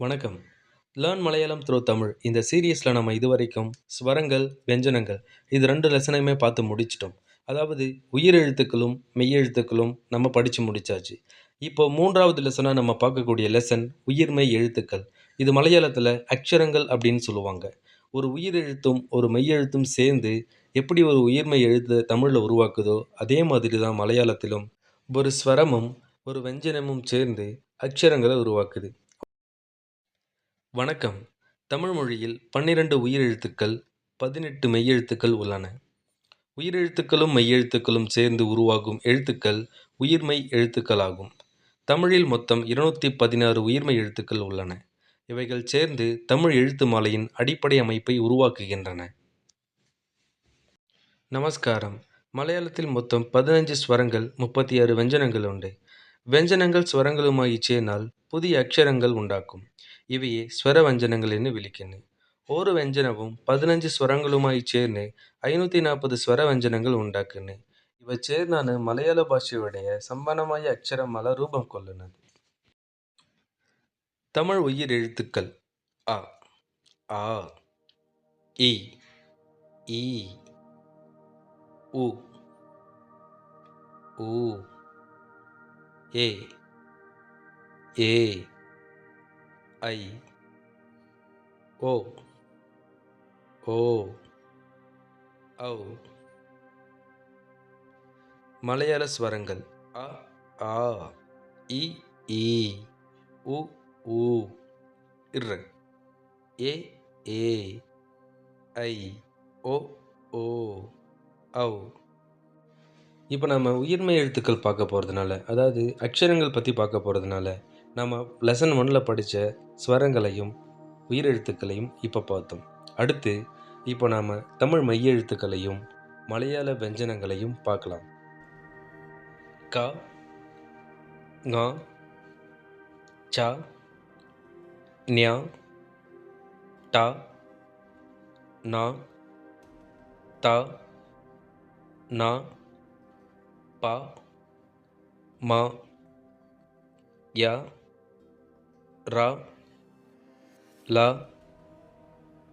வணக்கம். Learn Malayalam through Tamil இந்த சீரியஸில் நம்ம இதுவரைக்கும் ஸ்வரங்கள், வெஞ்சனங்கள் இது 2 லெசனையுமே பார்த்து முடிச்சிட்டோம். அதாவது உயிரெழுத்துக்களும், மெய்யெழுத்துக்களும் நம்ம படித்து முடிச்சாச்சு. இப்போ 3வது லெசனாக நம்ம பார்க்கக்கூடிய லெசன் உயிர்மெய் எழுத்துக்கள். இது மலையாளத்தில் அக்ஷரங்கள் அப்படின்னு சொல்லுவாங்க. ஒரு உயிரெழுத்தும் ஒரு மெய்யெழுத்தும் சேர்ந்து எப்படி ஒரு உயிர்மெய் எழுத்து தமிழில் உருவாக்குதோ அதே மாதிரி தான் மலையாளத்திலும் ஒரு ஸ்வரமும் ஒரு வெஞ்சனமும் சேர்ந்து அக்ஷரங்களை உருவாக்குது. வணக்கம். தமிழ் மொழியில் 12 உயிரெழுத்துக்கள், 18 மெய்யெழுத்துக்கள் உள்ளன. உயிரெழுத்துக்களும் மெய்யெழுத்துக்களும் சேர்ந்து உருவாகும் எழுத்துக்கள் உயிர்மெய் எழுத்துக்களாகும். தமிழில் மொத்தம் 216 உயிர்மெய் எழுத்துக்கள் உள்ளன. இவைகள் சேர்ந்து தமிழ் எழுத்து மாலையின் அடிப்படை அமைப்பை உருவாக்குகின்றன. நமஸ்காரம். மலையாளத்தில் மொத்தம் 15 ஸ்வரங்கள், 36 வெஞ்சனங்கள் உண்டு. வெஞ்சனங்கள் ಸ್ವರങ്ങളുമായി ചേർന്നാൽ പുതിയ അക്ഷരങ്ങൾ ഉണ്ടാക്കും. ഇവയെ സ്വരവ്യഞ്ജനങ്ങൾ എന്ന് വിളിക്കുന്നു. ഓരോ വ്യഞ്ജനവും 15 സ്വരങ്ങളുമായി ചേർന്ന് 540 സ്വരവ്യഞ്ജനങ്ങൾ ഉണ്ടാക്കുന്നു. ഇവ ചേർന്നാണ് മലയാള ഭാഷയുടെ സമ്പന്നമായ അക്ഷരമാല രൂപം കൊള്ളുന്നത്. തമിഴ് ഉയിരെഴുത്തുക്കൾ അ, ആ, ഇ, ഈ, ഉ, ഊ, ஏ ஏ ஐ ஓ ஓ ஔ. மலையாள ஸ்வரங்கள் அ ஆ இ ஈ உ ஊ இர் ஏ ஏ ஐ ஓ ஓ ஔ. இப்போ நம்ம உயிர்மெய் எழுத்துக்கள் பார்க்க போகிறதுனால, அதாவது அக்ஷரங்கள் பற்றி பார்க்க போகிறதுனால, நம்ம லெசன் 1ல் படித்த ஸ்வரங்களையும் உயிரெழுத்துக்களையும் இப்போ பார்த்தோம். அடுத்து இப்போ நாம் தமிழ் மெய்யெழுத்துக்களையும் மலையாள வெஞ்சனங்களையும் பார்க்கலாம். க, ங, ச, ஞ, ட, ந, த, ந, ப, ம, ய, ர, ல,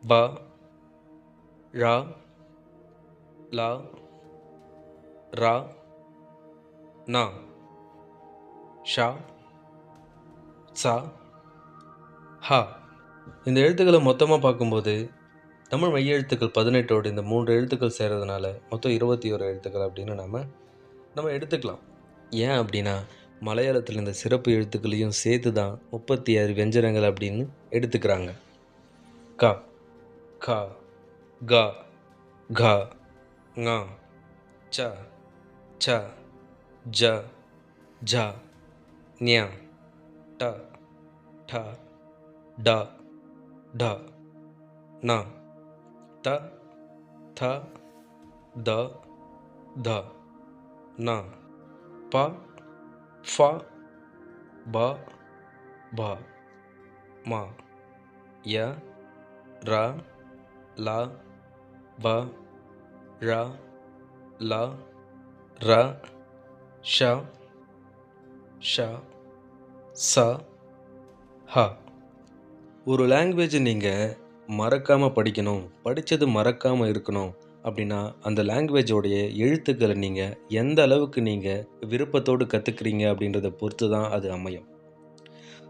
ப, ழ, ல, ர, ந, ஷ, ச, ஹ. இந்த எழுத்துக்களை மொத்தமாக பார்க்கும்போது தமிழ் மெய்யெழுத்துக்கள் 18ஓடு இந்த 3 எழுத்துக்கள் சேர்றதுனால மொத்தம் 21 எழுத்துக்கள் அப்படின்னு நம்ம எடுத்துக்கலாம். ஏன் அப்படின்னா மலையாளத்தில் இந்த சிறப்பு எழுத்துக்களையும் சேர்த்து தான் 36 வெஞ்சனங்கள் அப்படின்னு எடுத்துக்கிறாங்க. க, க, க, घ, ङ, च, छ, ज, झ, ஞ, ட, ட, ட, ட, ந, த, த, த, த, ந, ப, ஃப, ப, ப, ம, ய, ர, ல, ப, ழ, ல, ர, ஷ, ஷ, ச, ஹ. ஒரு லாங்குவேஜை நீங்கள் மறக்காமல் படிக்கணும், படித்தது மறக்காமல் இருக்கணும் அப்படின்னா அந்த லாங்குவேஜோடைய எழுத்துக்களை நீங்கள் எந்த அளவுக்கு நீங்கள் விருப்பத்தோடு கற்றுக்குறீங்க அப்படின்றத பொறுத்து தான் அது அமையும்.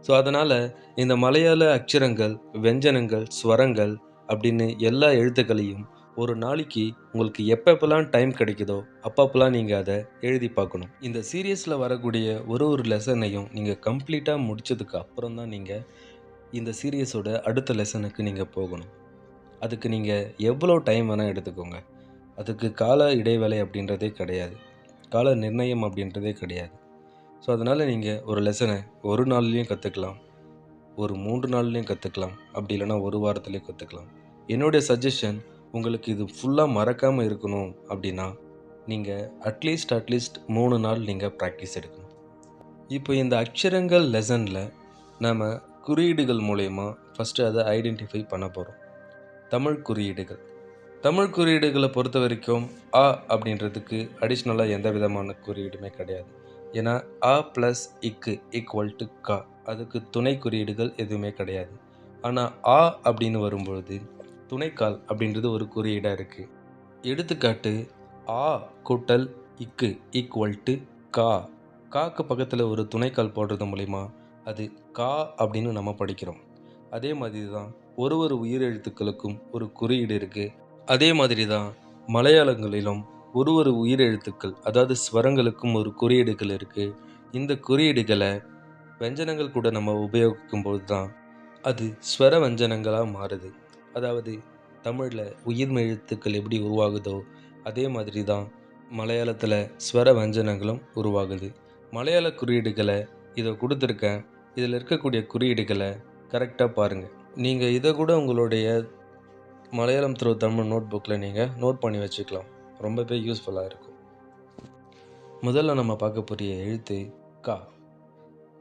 ஸோ அதனால் இந்த மலையாள அக்ஷரங்கள், வெஞ்சனங்கள், ஸ்வரங்கள் அப்படின்னு எல்லா எழுத்துக்களையும் ஒரு நாளைக்கு உங்களுக்கு எப்பப்பெல்லாம் டைம் கிடைக்குதோ அப்பப்பெல்லாம் நீங்கள் அதை எழுதி பார்க்கணும். இந்த சீரியஸில் வரக்கூடிய ஒரு லெசனையும் நீங்கள் கம்ப்ளீட்டாக முடித்ததுக்கு அப்புறம் தான் நீங்கள் இந்த சீரியஸோட அடுத்த லெசனுக்கு நீங்கள் போகணும். அதுக்கு நீங்கள் எவ்வளோ டைம் வேணால் எடுத்துக்கோங்க. அதுக்கு கால இடைவேளை அப்படின்றதே கிடையாது, கால நிர்ணயம் அப்படின்றதே கிடையாது. ஸோ அதனால் நீங்கள் ஒரு லெசனை ஒரு நாள்லேயும் கற்றுக்கலாம், ஒரு 3 நாள்லேயும் கற்றுக்கலாம், அப்படி இல்லைனா ஒரு வாரத்துலேயும் கற்றுக்கலாம். என்னுடைய சஜஷன், உங்களுக்கு இது ஃபுல்லாக மறக்காமல் இருக்கணும் அப்படின்னா நீங்கள் அட்லீஸ்ட் 3 நாள் நீங்கள் ப்ராக்டிஸ் எடுக்கணும். இப்போ இந்த அக்ஷரங்கள் லெசனில் நாம் குறியீடுகள் மூலயமா ஃபஸ்ட்டு அதை ஐடென்டிஃபை பண்ண போகிறோம். தமிழ் குறியீடுகள். தமிழ் குறியீடுகளை பொறுத்த வரைக்கும் அ அப்படின்றதுக்கு அடிஷ்னலாக எந்த விதமான குறியீடுமே கிடையாது. ஏன்னா அ ப்ளஸ் இக்கு ஈக்குவல் டு கா, அதுக்கு துணை குறியீடுகள் எதுவுமே கிடையாது. ஆனால் ஆ அப்படின்னு வரும்பொழுது துணைக்கால் அப்படின்றது ஒரு குறியீடாக இருக்குது. எடுத்துக்காட்டு, ஆ கூட்டல் இக்கு ஈக்குவல் டு கா. காக்கு பக்கத்தில் ஒரு துணைக்கால் போடுறது மூலிமா அது கா அப்படின்னு நம்ம படிக்கிறோம். அதே மாதிரி தான் ஒரு ஒரு உயிரெழுத்துக்களுக்கும் ஒரு குறியீடு இருக்குது. அதே மாதிரி தான் மலையாளங்களிலும் ஒரு ஒரு உயிரெழுத்துக்கள், அதாவது ஸ்வரங்களுக்கும் ஒரு குறியீடுகள் இருக்குது. இந்த குறியீடுகளை வெஞ்சனங்கள் கூட நம்ம உபயோகிக்கும்போது தான் அது ஸ்வர வஞ்சனங்களாக மாறுது. அதாவது தமிழில் உயிர்மெய் எழுத்துக்கள் எப்படி உருவாகுதோ அதே மாதிரி தான் மலையாளத்தில் ஸ்வர வஞ்சனங்களும் உருவாகுது. மலையாள குறியீடுகளை இதை கொடுத்துருக்கேன். இதில் இருக்கக்கூடிய குறியீடுகளை கரெக்டாக பாருங்கள். நீங்கள் இதை கூட உங்களுடைய மலையாளம் த்ரூ தமிழ் நோட் புக்கில் நீங்கள் நோட் பண்ணி வச்சுக்கலாம். ரொம்பவே யூஸ்ஃபுல்லாக இருக்கும். முதல்ல நம்ம பார்க்க போகிற எழுத்து கா.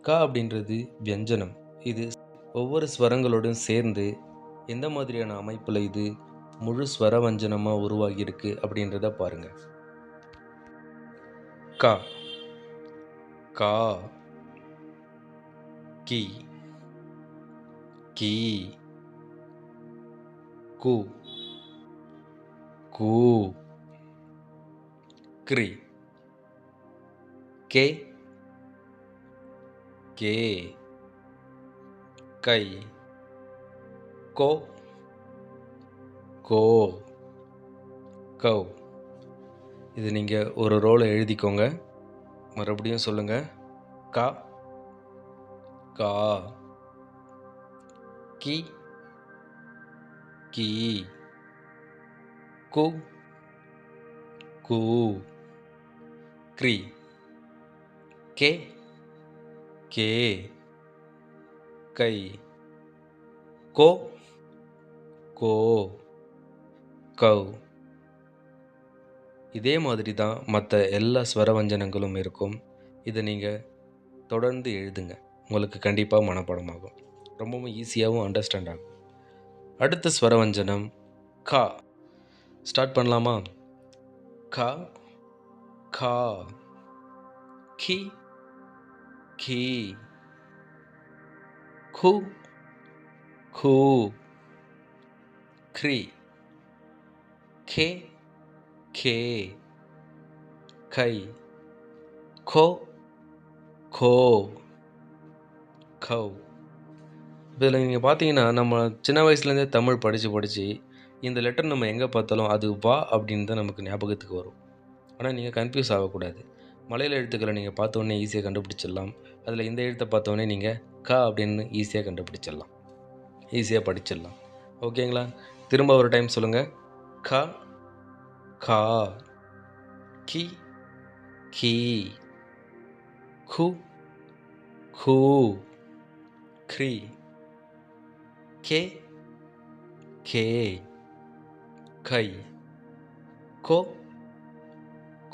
கா அப்படின்றது வியஞ்சனம். இது ஒவ்வொரு ஸ்வரங்களோடும் சேர்ந்து எந்த மாதிரியான அமைப்பில் இது முழு ஸ்வர வஞ்சனமாக உருவாகியிருக்கு அப்படின்றத பாருங்கள். கா, கா, கி, கி, கு, கு, க்ரி, கே, கே, கை, கோ, கோ, கௌ. இது நீங்கள் ஒரு ரோலை எழுதிக்கோங்க. மறுபடியும் சொல்லுங்கள். கா, கா, கி, கி, கு, கு, க்ரி, கே, கே, கை, கோ, கோ, கௌ. இதே மாதிரி தான் மற்ற எல்லா ஸ்வரவஞ்சனங்களும் இருக்கும். இதை நீங்கள் தொடர்ந்து எழுதுங்க. உங்களுக்கு கண்டிப்பாக மனப்பாடமாகும். ரொம்பவும் ஈஸியாகவும் அண்டர்ஸ்டாண்ட் ஆகும். அடுத்த ஸ்வரவஞ்சனம் கா. ஸ்டார்ட் பண்ணலாமா? கா, கா, கி, கி, கு, கு, க்ரி, கே, கே, கை, கோ, கோ, கௌ. இதில் நீங்கள் பார்த்தீங்கன்னா நம்ம சின்ன வயசுலேருந்தே தமிழ் படித்து இந்த லெட்டர் நம்ம எங்கே பார்த்தாலும் அது வா அப்படின்னு தான் நமக்கு ஞாபகத்துக்கு வரும். ஆனால் நீங்கள் கன்ஃபியூஸ் ஆகக்கூடாது. மலையாள எழுத்துக்களை நீங்கள் பார்த்தோன்னே ஈஸியாக கண்டுபிடிச்சிடலாம். அதில் இந்த எழுத்தை பார்த்தோன்னே நீங்கள் கா அப்படின்னு ஈஸியாக கண்டுபிடிச்சிடலாம், ஈஸியாக படிச்சிடலாம். ஓகேங்களா? திரும்ப ஒரு டைம் சொல்லுங்கள். கா, கா, கி, கி, கு, கு, க்ரி, கே, கே, கை, கோ,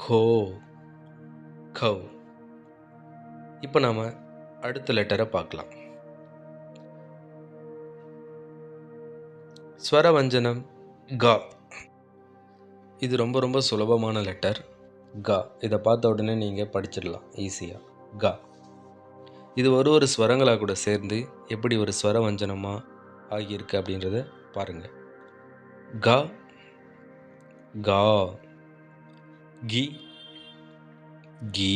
கோ, கௌ. இப்போ நாம் அடுத்த லெட்டரை பார்க்கலாம். ஸ்வரவஞ்சனம் கா. இது ரொம்ப ரொம்ப சுலபமான லெட்டர் கா. இதை பார்த்த உடனே நீங்கள் படிச்சிடலாம் ஈஸியாக. கா. இது ஒரு ஸ்வரங்களாக கூட சேர்ந்து எப்படி ஒரு ஸ்வரவஞ்சனமாக ஆகியிருக்கு அப்படின்றத பாருங்கள். கா, கா, கி, கி,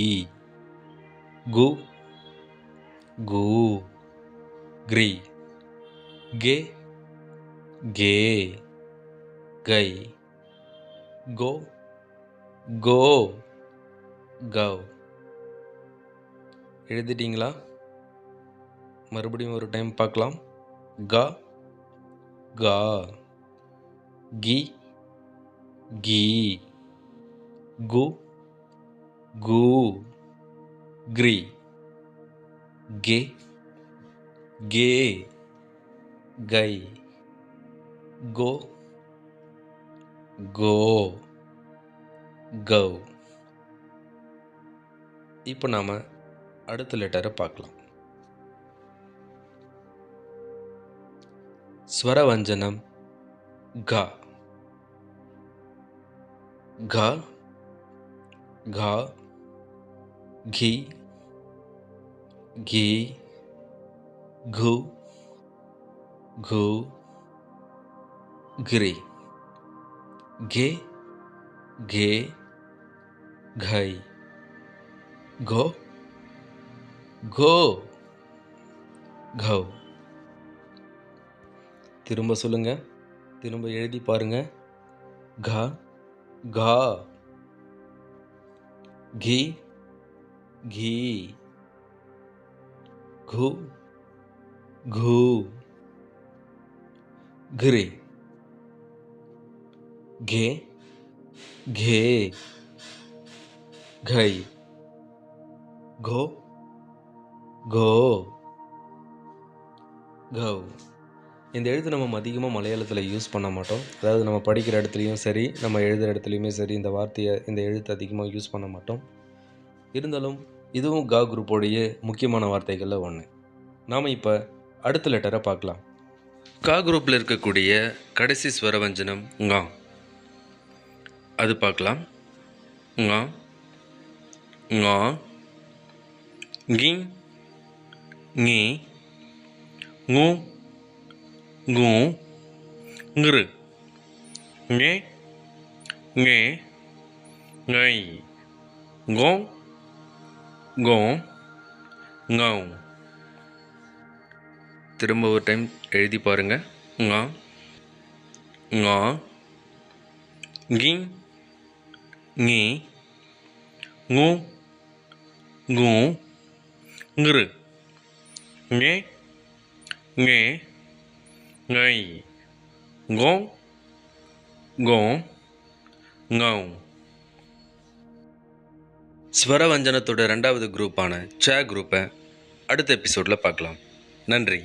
கு, கு, க்ரி, கே, கே, கை, கோ, கோ, கௌ. எழுதிட்டீங்களா? மறுபடியும் ஒரு டைம் பார்க்கலாம். கா, கா, கி, கி, கு, கு, க்ரி, கே, கே, கை, கோ, கோ, கௌ. இப்போ நாம் அடுத்த லெட்டரை பார்க்கலாம். ஸ்வரவஞ்சனம் கா. கா, கா, கி கி கு கு கிரி கே கே கை கோ கோ கௌ. திரும்ப சொல்லுங்க. திரும்ப எழுதி பாருங்க. க கா கி கி கு கு கிரி கே கே கை கோ கோ கௌ. இந்த எழுத்து நம்ம அதிகமாக மலையாளத்தில் யூஸ் பண்ண மாட்டோம். அதாவது நம்ம படிக்கிற இடத்துலையும் சரி, நம்ம எழுதுகிற இடத்துலையுமே சரி, இந்த வார்த்தையை, இந்த எழுத்து அதிகமாக யூஸ் பண்ண மாட்டோம். இருந்தாலும் இதுவும் கா குரூப்போடைய முக்கியமான வார்த்தைகளில் ஒன்று. நாம் இப்போ அடுத்த லெட்டரை பார்க்கலாம். கா குரூப்பில் இருக்கக்கூடிய கடைசி ஸ்வரவஞ்சனம் ஙா. அது பார்க்கலாம். ஙா ஙா கிங் ngி ngu ngu ngரு nghe nghe ngை ngோ ngோ ngௌ. திரும்ப ஒரு டைம் எழுதி பாருங்க. ஙா ஙா கிங் ngி ngu ngu ngரு nghe nghe ngை ngோ ngோ ngௌ. ஸ்வரவஞ்சனத்தோட 2வது குரூப்பான ச குரூப்பை அடுத்த எபிசோடில் பார்க்கலாம். நன்றி.